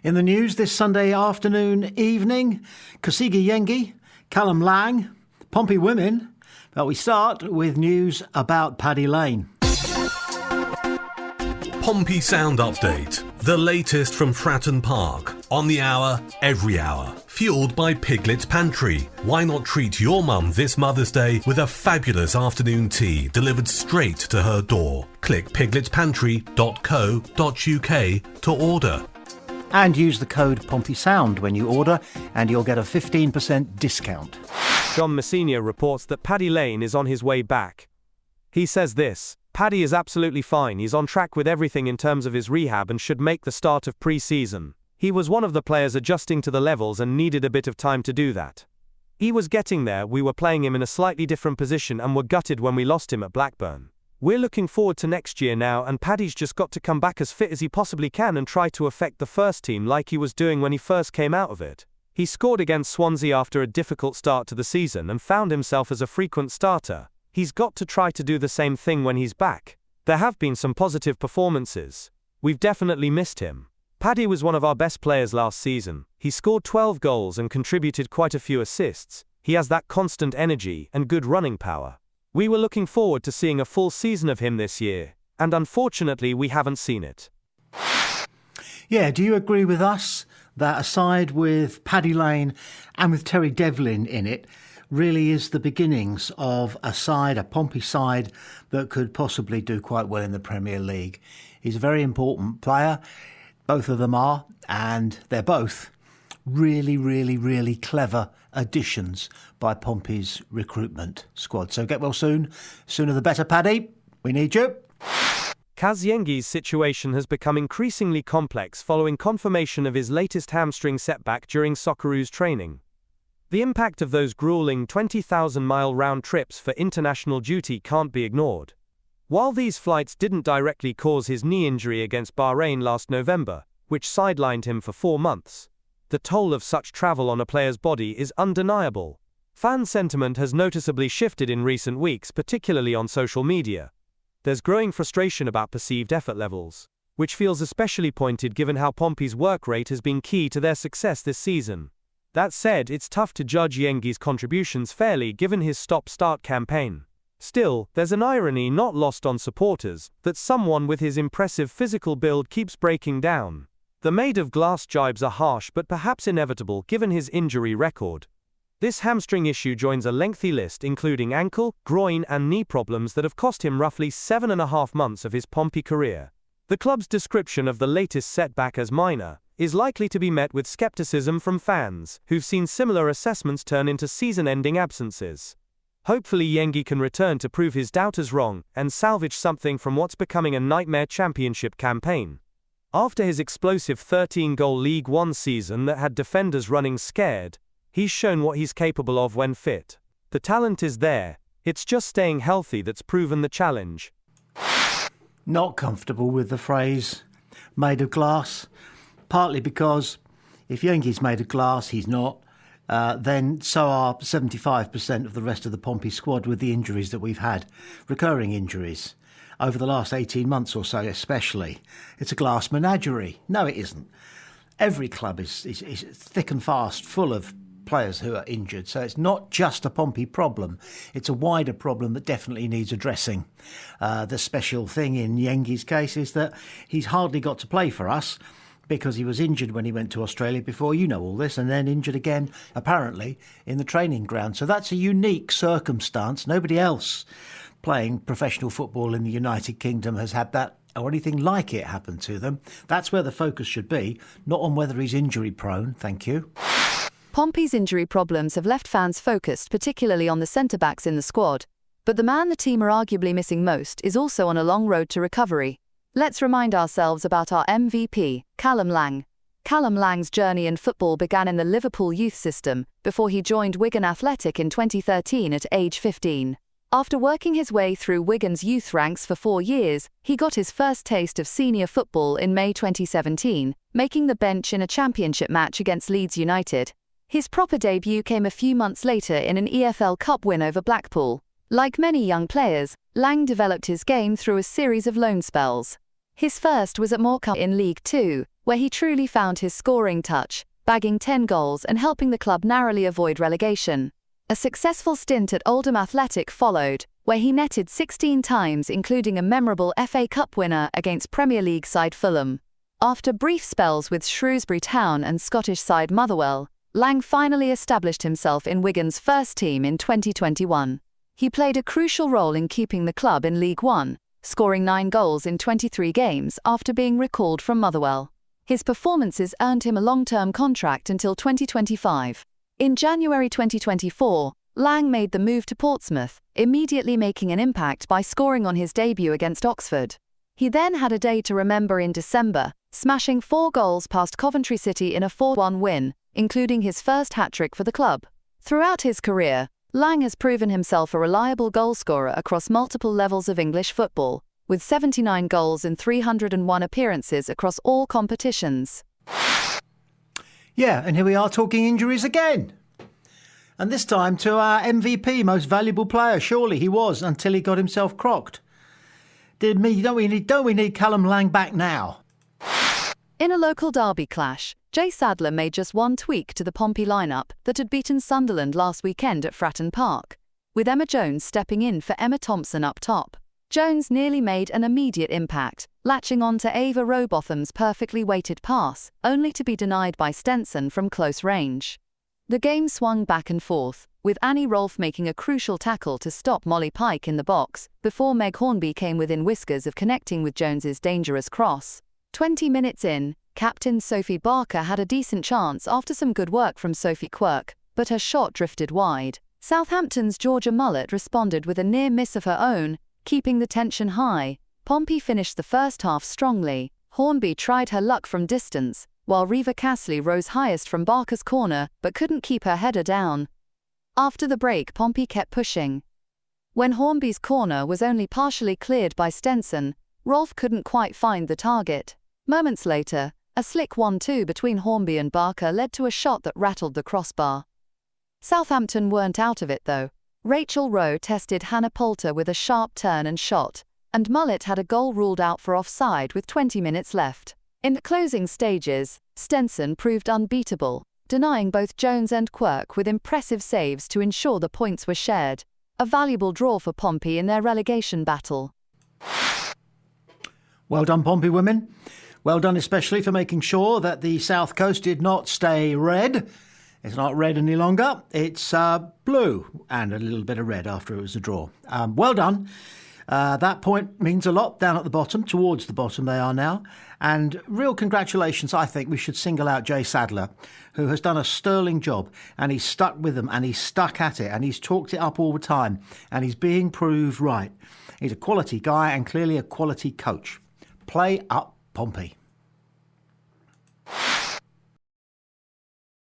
In the news this Sunday evening, YENGI, Callum Lang, Pompey women. But we start with news about Paddy Lane. Pompey Sound Update. The latest from Fratton Park. On the hour, every hour. Fuelled by Piglet's Pantry. Why not treat your mum this Mother's Day with a fabulous afternoon tea delivered straight to her door? Click pigletspantry.co.uk to order. And use the code Pompey Sound when you order, and you'll get a 15% discount. John Messina reports that Paddy Lane is on his way back. He says this: Paddy is absolutely fine, he's on track with everything in terms of his rehab and should make the start of pre-season. He was one of the players adjusting to the levels and needed a bit of time to do that. He was getting there, we were playing him in a slightly different position and were gutted when we lost him at Blackburn. We're looking forward to next year now, and Paddy's just got to come back as fit as he possibly can and try to affect the first team like he was doing when he first came out of it. He scored against Swansea after a difficult start to the season and found himself as a frequent starter. He's got to try to do the same thing when he's back. There have been some positive performances. We've definitely missed him. Paddy was one of our best players last season. He scored 12 goals and contributed quite a few assists. He has that constant energy and good running power. We were looking forward to seeing a full season of him this year, and unfortunately we haven't seen it. Yeah, do you agree with us that a side with Paddy Lane and with Terry Devlin in it really is the beginnings of a Pompey side that could possibly do quite well in the Premier League? He's a very important player, both of them are, and they're both really clever additions by Pompey's recruitment squad. So get well soon. Sooner the better, Paddy. We need you. YENGI's situation has become increasingly complex following confirmation of his latest hamstring setback during Socceroos training. The impact of those grueling 20,000-mile round trips for international duty can't be ignored. While these flights didn't directly cause his knee injury against Bahrain last November, which sidelined him for 4 months, the toll of such travel on a player's body is undeniable. Fan sentiment has noticeably shifted in recent weeks, particularly on social media. There's growing frustration about perceived effort levels, which feels especially pointed given how Pompey's work rate has been key to their success this season. That said, it's tough to judge YENGI's contributions fairly given his stop-start campaign. Still, there's an irony not lost on supporters, that someone with his impressive physical build keeps breaking down. The made-of-glass jibes are harsh but perhaps inevitable given his injury record. This hamstring issue joins a lengthy list including ankle, groin and knee problems that have cost him roughly 7.5 months of his Pompey career. The club's description of the latest setback as minor is likely to be met with skepticism from fans, who've seen similar assessments turn into season-ending absences. Hopefully YENGI can return to prove his doubters wrong and salvage something from what's becoming a nightmare championship campaign. After his explosive 13-goal League One season that had defenders running scared, he's shown what he's capable of when fit. The talent is there, it's just staying healthy that's proven the challenge. Not comfortable with the phrase made of glass, partly because if YENGI's made of glass, he's not, then so are 75% of the rest of the Pompey squad with the injuries that we've had, recurring injuries. Over the last 18 months or so especially. It's a glass menagerie. No, it isn't. Every club is thick and fast, full of players who are injured. So it's not just a Pompey problem. It's a wider problem that definitely needs addressing. The special thing in YENGI's case is that he's hardly got to play for us because he was injured when he went to Australia before, you know all this, and then injured again, apparently, in the training ground. So that's a unique circumstance. Nobody else playing professional football in the United Kingdom has had that or anything like it happen to them. That's where the focus should be, not on whether he's injury prone. Thank you. Pompey's injury problems have left fans focused particularly on the centre-backs in the squad, but the man the team are arguably missing most is also on a long road to recovery. Let's remind ourselves about our MVP, Callum Lang. Callum Lang's journey in football began in the Liverpool youth system before he joined Wigan Athletic in 2013 at age 15. After working his way through Wigan's youth ranks for 4 years, he got his first taste of senior football in May 2017, making the bench in a championship match against Leeds United. His proper debut came a few months later in an EFL Cup win over Blackpool. Like many young players, Lang developed his game through a series of loan spells. His first was at Morecambe in League Two, where he truly found his scoring touch, bagging 10 goals and helping the club narrowly avoid relegation. A successful stint at Oldham Athletic followed, where he netted 16 times, including a memorable FA Cup winner against Premier League side Fulham. After brief spells with Shrewsbury Town and Scottish side Motherwell, Lang finally established himself in Wigan's first team in 2021. He played a crucial role in keeping the club in League One, scoring 9 goals in 23 games after being recalled from Motherwell. His performances earned him a long-term contract until 2025. In January 2024, Lang made the move to Portsmouth, immediately making an impact by scoring on his debut against Oxford. He then had a day to remember in December, smashing 4 goals past Coventry City in a 4-1 win, including his first hat-trick for the club. Throughout his career, Lang has proven himself a reliable goalscorer across multiple levels of English football, with 79 goals in 301 appearances across all competitions. Yeah, and here we are talking injuries again. And this time to our MVP, most valuable player. Surely he was, until he got himself crocked. Don't we need Callum Lang back now? In a local derby clash, Jay Sadler made just one tweak to the Pompey lineup that had beaten Sunderland last weekend at Fratton Park, with Emma Jones stepping in for Emma Thompson up top. Jones nearly made an immediate impact, latching on to Ava Rowbotham's perfectly weighted pass, only to be denied by Stenson from close range. The game swung back and forth, with Annie Rolfe making a crucial tackle to stop Molly Pike in the box, before Meg Hornby came within whiskers of connecting with Jones's dangerous cross. 20 minutes in, captain Sophie Barker had a decent chance after some good work from Sophie Quirk, but her shot drifted wide. Southampton's Georgia Mullett responded with a near miss of her own, keeping the tension high. Pompey finished the first half strongly. Hornby tried her luck from distance, while Reva Castley rose highest from Barker's corner but couldn't keep her header down. After the break, Pompey kept pushing. When Hornby's corner was only partially cleared by Stenson, Rolfe couldn't quite find the target. Moments later, a slick 1-2 between Hornby and Barker led to a shot that rattled the crossbar. Southampton weren't out of it though. Rachel Rowe tested Hannah Poulter with a sharp turn and shot, and Mullett had a goal ruled out for offside with 20 minutes left. In the closing stages, Stenson proved unbeatable, denying both Jones and Quirk with impressive saves to ensure the points were shared. A valuable draw for Pompey in their relegation battle. Well done, Pompey women. Well done especially for making sure that the South Coast did not stay red. It's not red any longer. It's blue and a little bit of red after it was a draw. Well done. That point means a lot down at the bottom, towards the bottom they are now. And real congratulations, I think we should single out Jay Sadler, who has done a sterling job, and he's stuck with them and he's stuck at it and he's talked it up all the time and he's being proved right. He's a quality guy and clearly a quality coach. Play up, Pompey.